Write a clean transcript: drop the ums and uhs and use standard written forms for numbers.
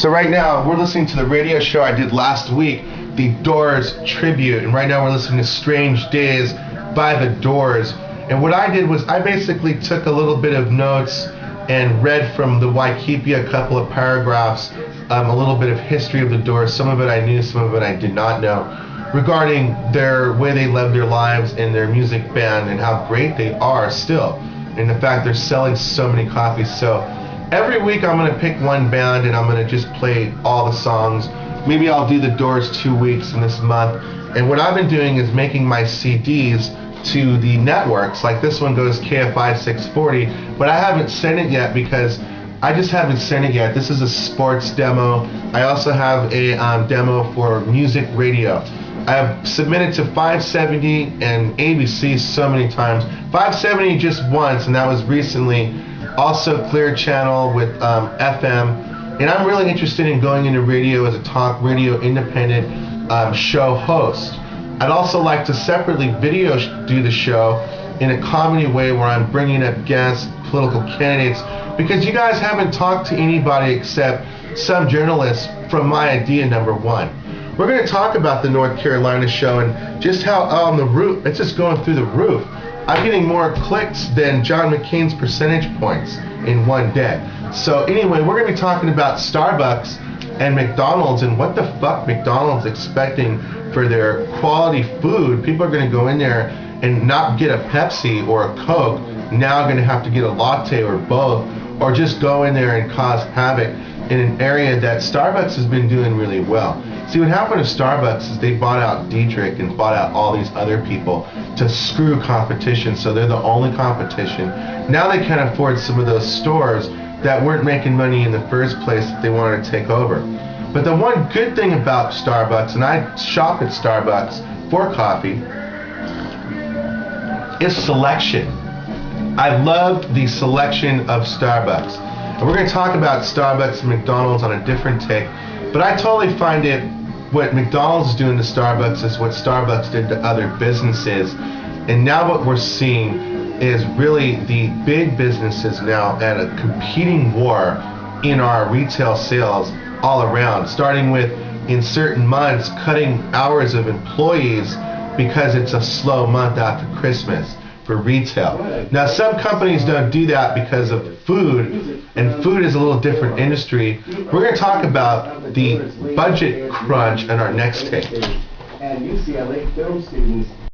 So right now, we're listening to the radio show I did last week, The Doors Tribute, and right now we're listening to Strange Days by The Doors. And what I did was I basically took a little bit of notes and read from the Wikipedia a couple of paragraphs, a little bit of history of The Doors. Some of it I knew, some of it I did not know, regarding their way they lived their lives and their music band and how great they are still. And the fact they're selling so many copies. So every week I'm going to pick one band and I'm going to just play all the songs. Maybe I'll do The Doors 2 weeks in this month. And what I've been doing is making my CDs to the networks. Like this one goes KFI 640, but I haven't sent it yet because I just haven't sent it yet. This is a sports demo. I also have a demo for music radio. I have submitted to 570 and ABC so many times. 570 just once, and that was recently. Also Clear Channel with FM. And I'm really interested in going into radio as a talk radio independent show host. I'd also like to separately do the show in a comedy way where I'm bringing up guests, political candidates, because you guys haven't talked to anybody except some journalists from my idea number one. We're going to talk about the North Carolina show and just how on the roof, it's just going through the roof. I'm getting more clicks than John McCain's percentage points in one day. So anyway, we're going to be talking about Starbucks and McDonald's and what the fuck McDonald's expecting for their quality food. People are going to go in there and not get a Pepsi or a Coke, now going to have to get a latte or both, or just go in there and cause havoc in an area that Starbucks has been doing really well. See, what happened to Starbucks is they bought out Dietrich and bought out all these other people to screw competition, so they're the only competition. Now they can't afford some of those stores that weren't making money in the first place that they wanted to take over. But the one good thing about Starbucks, and I shop at Starbucks for coffee, is selection. I love the selection of Starbucks. And we're going to talk about Starbucks and McDonald's on a different take, but I totally find it, what McDonald's is doing to Starbucks is what Starbucks did to other businesses. And now what we're seeing is really the big businesses now at a competing war in our retail sales all around, starting with, in certain months, cutting hours of employees because it's a slow month after Christmas for retail. Now, some companies don't do that because of food, and food is a little different industry. We're going to talk about the budget crunch in our next take. And UCLA film students